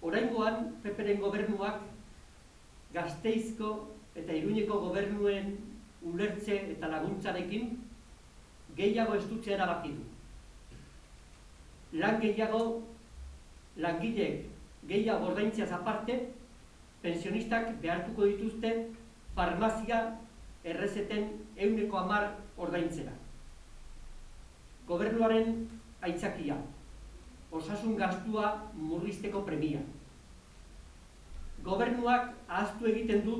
Oraingoan, PP-ren gobernuak Gasteizko eta Iruñeko gobernuen ulertze eta laguntzarekin gehiago estutzea erabaki du. Lan gehiago, langileek gehiago ordaintzeaz aparte, pensionistak behartuko dituzte farmazia errezeten 110 ordaintzera. Gobernuaren aitzakia, osasun gastua murrizteko premia. Gobernuak ahaztu egiten du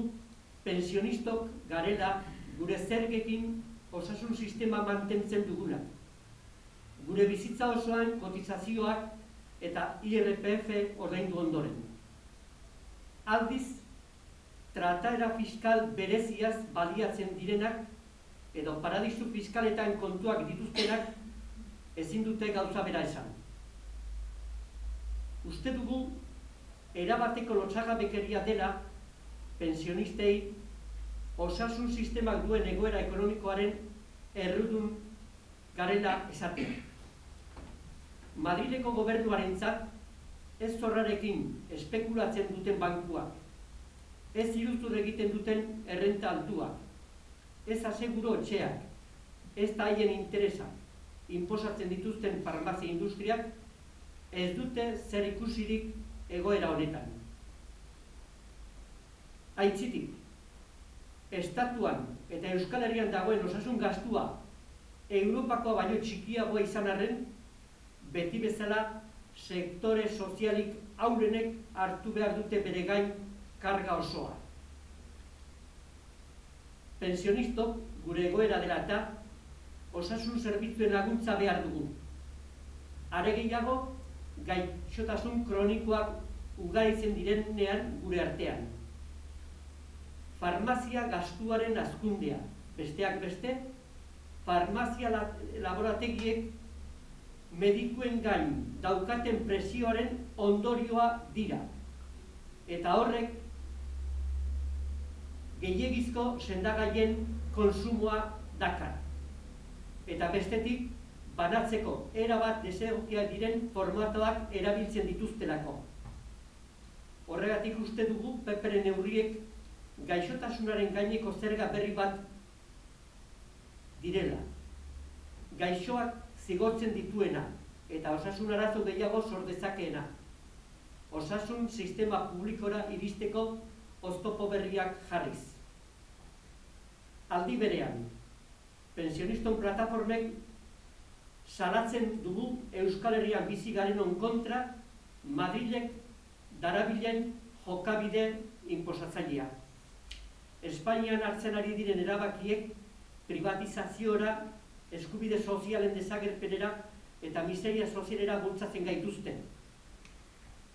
pensionistok garela gure zergekin osasun sistema mantentzen dugula. Gure bizitza osoan kotizazioak eta IRPF ordaindu ondoren. Aldiz, trataera fiskal bereziaz baliatzen direnak edo paradisu fiskaletan kontuak dituztenak ezin dute gauza bera esan. Uste dugu, erabateko lotsagabekeria dela pensionistei osasun sistemak duen egoera ekonomikoaren errudun garela esatea. Madrileko gobernuarentzat ez zorrarekin espekulatzen duten bankuak, ez iruzur egiten duten errenta altuak, ez aseguro etxeak, ez da haien interesa inposatzen dituzten farmazia industriak, ez dute zer ikusirik egoera honetan. Aitzitik, estatuan eta Euskal Herrian dagoen osasun gastua Europakoa baino txikiagoa izan arren, beti bezala sektore sozialik aurrenek hartu behar dute bere gain karga osoa. Pensionistok gure egoera dela eta osasun zerbitzuen laguntza behar dugu. Are gehiago, gaixotasun kronikoak ugaritzen direnean gure artean. Farmazia gastuaren hazkundea, besteak beste, farmazia laborategiek medikuen gain daukaten presioaren ondorioa dira. Eta horrek gehiegizko sendagaien konsumoa dakar. Eta bestetik, banatzeko erabat desegokia diren formatoak erabiltzen dituztelako. Horregatik uste dugu PP-ren neurriek gaixotasunaren gaineko zerga berri bat direla. Gaixoak zigortzen dituena eta osasun arazo gehiago sor dezakeena. Osasun sistema publikora iristeko oztopo berriak jarriz. Aldi berean, pensioniston plataformek salatzen dugu Euskal Herrian bizi garenon kontra Madrilek darabilen jokabide inposatzailea. Espainian hartzen ari diren erabakiek privatizaziora, eskubide sozialen desagerpenera eta miseria sozialera bultzatzen gaituzten.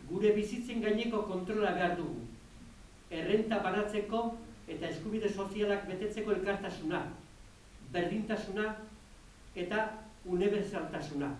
Gure bizitzen gaineko kontrola behar dugu. Errenta banatzeko eta eskubide sozialak betetzeko elkartasuna, berdintasuna eta unibertsaltasuna.